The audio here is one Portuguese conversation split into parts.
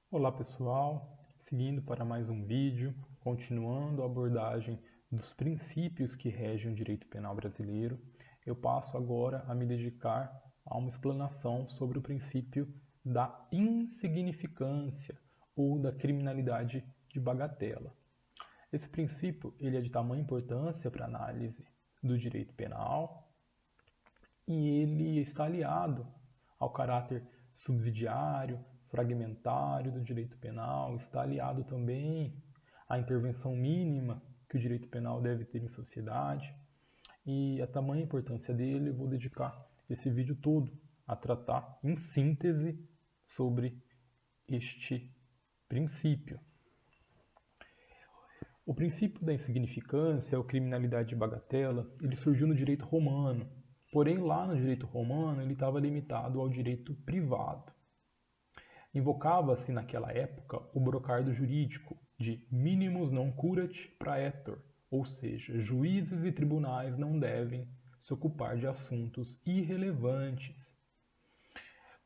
Olá pessoal, seguindo para mais um vídeo, continuando a abordagem dos princípios que regem o direito penal brasileiro, eu passo agora a me dedicar a uma explanação sobre o princípio da insignificância ou da criminalidade de bagatela. Esse princípio ele é de tamanha importância para a análise do direito penal e ele está aliado ao caráter subsidiário, fragmentário do direito penal, está aliado também à intervenção mínima que o direito penal deve ter em sociedade. E a tamanha importância dele, eu vou dedicar esse vídeo todo a tratar, em síntese, sobre este princípio. O princípio da insignificância, ou criminalidade de bagatela, ele surgiu no direito romano. Porém, lá no direito romano, ele estava limitado ao direito privado. Invocava-se naquela época o brocardo jurídico de minimus non curat praetor, ou seja, juízes e tribunais não devem se ocupar de assuntos irrelevantes.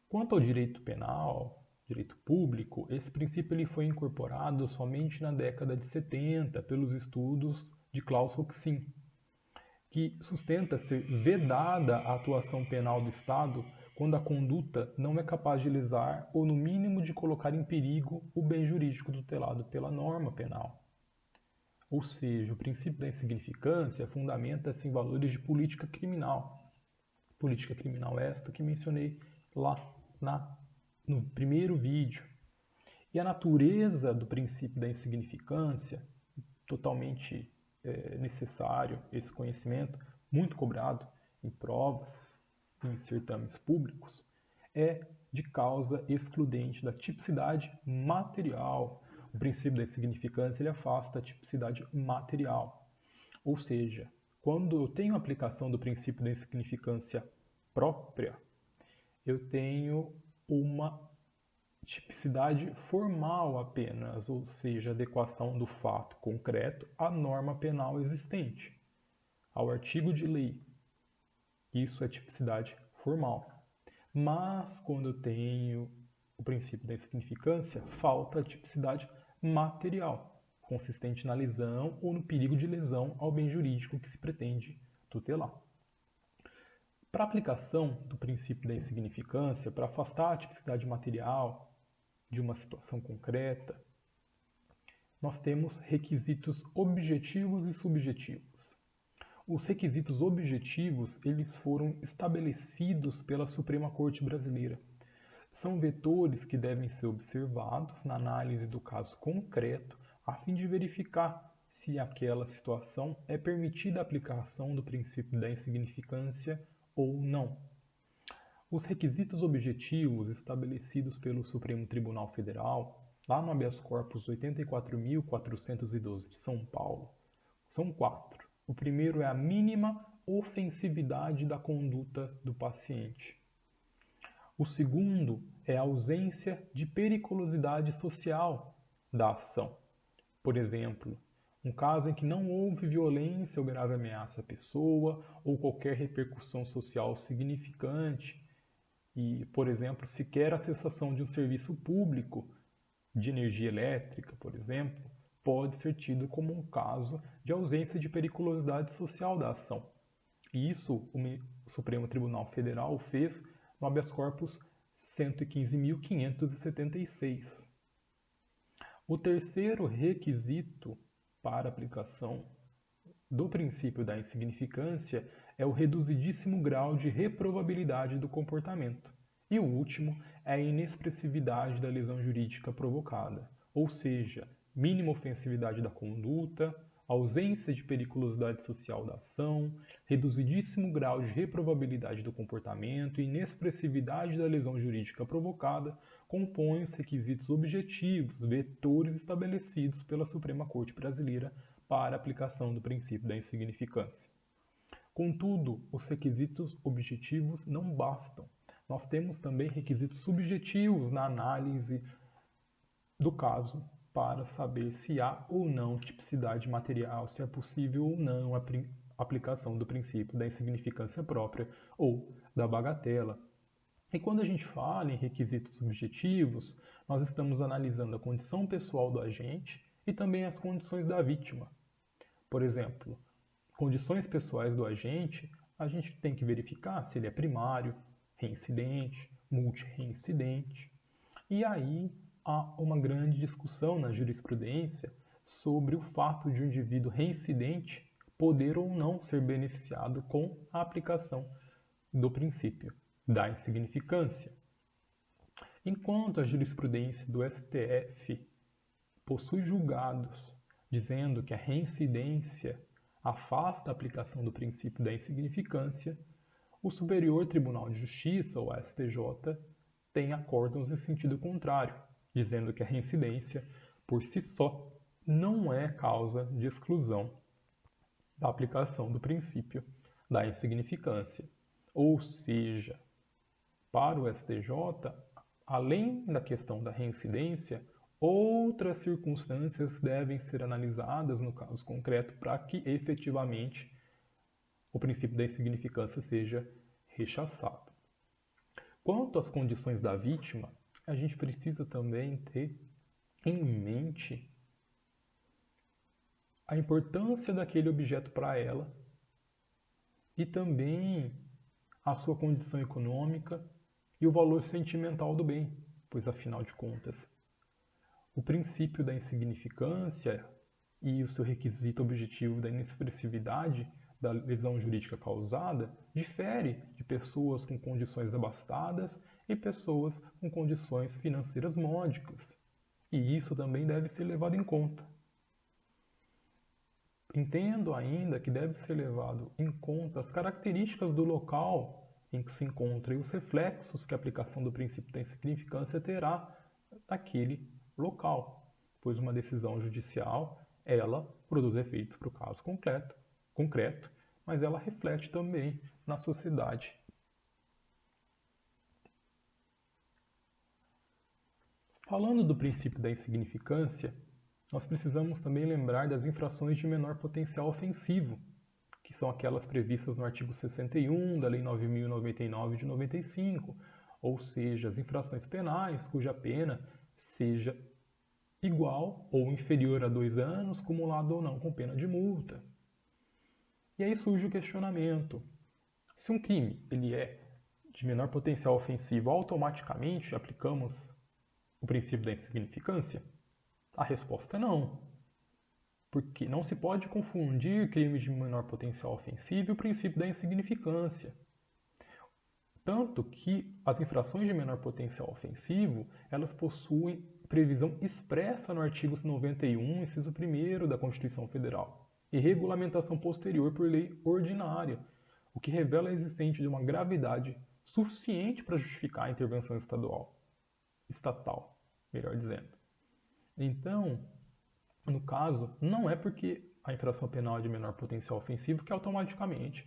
Quanto ao direito penal, direito público, esse princípio ele foi incorporado somente na década de 70 pelos estudos de Klaus Roxin, que sustenta ser vedada a atuação penal do Estado quando a conduta não é capaz de lesar ou, no mínimo, de colocar em perigo o bem jurídico tutelado pela norma penal. Ou seja, o princípio da insignificância fundamenta-se em valores de política criminal. Política criminal esta que mencionei lá no primeiro vídeo. E a natureza do princípio da insignificância, totalmente necessário esse conhecimento, muito cobrado em provas, em certames públicos, é de causa excludente da tipicidade material. O princípio da insignificância ele afasta a tipicidade material. Ou seja, quando eu tenho a aplicação do princípio da insignificância própria, eu tenho uma tipicidade formal apenas, ou seja, adequação do fato concreto à norma penal existente, ao artigo de lei. Isso é tipicidade formal. Mas quando eu tenho o princípio da insignificância, falta a tipicidade material, consistente na lesão ou no perigo de lesão ao bem jurídico que se pretende tutelar. Para a aplicação do princípio da insignificância, para afastar a tipicidade material de uma situação concreta, nós temos requisitos objetivos e subjetivos. Os requisitos objetivos, eles foram estabelecidos pela Suprema Corte Brasileira. São vetores que devem ser observados na análise do caso concreto, a fim de verificar se aquela situação é permitida a aplicação do princípio da insignificância ou não. Os requisitos objetivos estabelecidos pelo Supremo Tribunal Federal, lá no habeas corpus 84.412 de São Paulo, são 4. O primeiro é a mínima ofensividade da conduta do paciente. O segundo é a ausência de periculosidade social da ação. Por exemplo, um caso em que não houve violência ou grave ameaça à pessoa ou qualquer repercussão social significante e, por exemplo, sequer a cessação de um serviço público de energia elétrica, por exemplo, pode ser tido como um caso de ausência de periculosidade social da ação. E isso o Supremo Tribunal Federal fez no habeas corpus 115.576. O terceiro requisito para aplicação do princípio da insignificância é o reduzidíssimo grau de reprovabilidade do comportamento. E o último é a inexpressividade da lesão jurídica provocada, ou seja, mínima ofensividade da conduta, ausência de periculosidade social da ação, reduzidíssimo grau de reprovabilidade do comportamento e inexpressividade da lesão jurídica provocada compõem os requisitos objetivos, vetores estabelecidos pela Suprema Corte Brasileira para a aplicação do princípio da insignificância. Contudo, os requisitos objetivos não bastam. Nós temos também requisitos subjetivos na análise do caso para saber se há ou não tipicidade material, se é possível ou não a aplicação do princípio da insignificância própria ou da bagatela. E quando a gente fala em requisitos subjetivos, nós estamos analisando a condição pessoal do agente e também as condições da vítima. Por exemplo, condições pessoais do agente, a gente tem que verificar se ele é primário, reincidente, multireincidente. E aí há uma grande discussão na jurisprudência sobre o fato de um indivíduo reincidente poder ou não ser beneficiado com a aplicação do princípio da insignificância. Enquanto a jurisprudência do STF possui julgados dizendo que a reincidência afasta a aplicação do princípio da insignificância, o Superior Tribunal de Justiça, ou STJ, tem acórdãos em sentido contrário, dizendo que a reincidência, por si só, não é causa de exclusão da aplicação do princípio da insignificância. Ou seja, para o STJ, além da questão da reincidência, outras circunstâncias devem ser analisadas no caso concreto para que efetivamente o princípio da insignificância seja rechaçado. Quanto às condições da vítima, a gente precisa também ter em mente a importância daquele objeto para ela e também a sua condição econômica e o valor sentimental do bem, pois afinal de contas, o princípio da insignificância e o seu requisito objetivo da inexpressividade da lesão jurídica causada difere de pessoas com condições abastadas e pessoas com condições financeiras módicas. E isso também deve ser levado em conta. Entendo ainda que deve ser levado em conta as características do local em que se encontra e os reflexos que a aplicação do princípio da insignificância terá naquele local, pois uma decisão judicial, ela produz efeitos para o caso concreto, mas ela reflete também na sociedade. Falando do princípio da insignificância, nós precisamos também lembrar das infrações de menor potencial ofensivo, que são aquelas previstas no artigo 61 da Lei 9.099 de 95, ou seja, as infrações penais cuja pena seja igual ou inferior a 2 anos, cumulado ou não com pena de multa. E aí surge o questionamento: se um crime ele é de menor potencial ofensivo, automaticamente aplicamos o princípio da insignificância? A resposta é não, porque não se pode confundir crime de menor potencial ofensivo e o princípio da insignificância. Tanto que as infrações de menor potencial ofensivo, elas possuem previsão expressa no artigo 91, inciso 1º da Constituição Federal, e regulamentação posterior por lei ordinária, o que revela a existência de uma gravidade suficiente para justificar a intervenção estatal, melhor dizendo. Então, no caso, não é porque a infração penal é de menor potencial ofensivo que automaticamente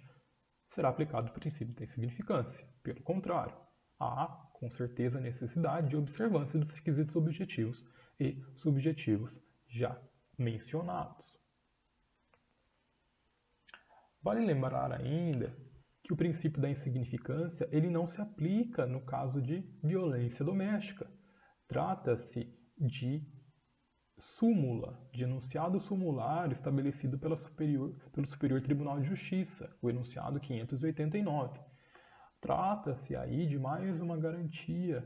será aplicado o princípio da insignificância. Pelo contrário, há, com certeza, necessidade de observância dos requisitos objetivos e subjetivos já mencionados. Vale lembrar ainda que o princípio da insignificância ele não se aplica no caso de violência doméstica. Trata-se de súmula, de enunciado sumular estabelecido pelo Superior Tribunal de Justiça, o enunciado 589. Trata-se aí de mais uma garantia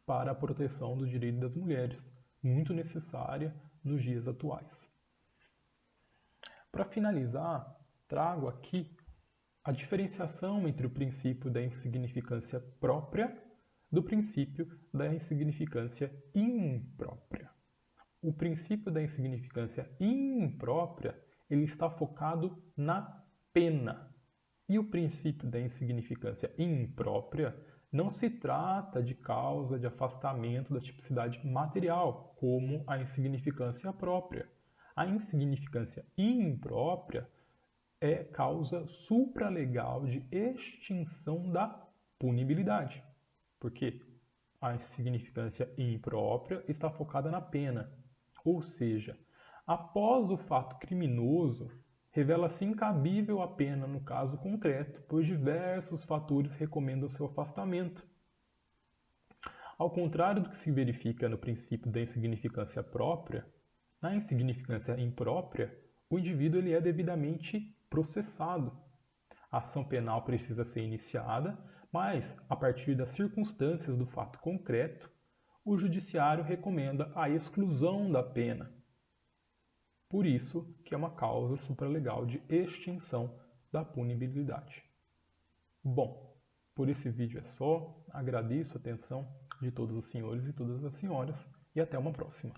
para a proteção do direito das mulheres, muito necessária nos dias atuais. Para finalizar, trago aqui a diferenciação entre o princípio da insignificância própria do princípio da insignificância imprópria. O princípio da insignificância imprópria, ele está focado na pena. E o princípio da insignificância imprópria não se trata de causa de afastamento da tipicidade material, como a insignificância própria. A insignificância imprópria é causa supralegal de extinção da punibilidade. Por quê? A insignificância imprópria está focada na pena. Ou seja, após o fato criminoso, revela-se incabível a pena no caso concreto, pois diversos fatores recomendam seu afastamento. Ao contrário do que se verifica no princípio da insignificância própria, na insignificância imprópria, o indivíduo ele é devidamente processado. A ação penal precisa ser iniciada, mas, a partir das circunstâncias do fato concreto, o judiciário recomenda a exclusão da pena. Por isso que é uma causa supralegal de extinção da punibilidade. Bom, por esse vídeo é só. Agradeço a atenção de todos os senhores e todas as senhoras e até uma próxima.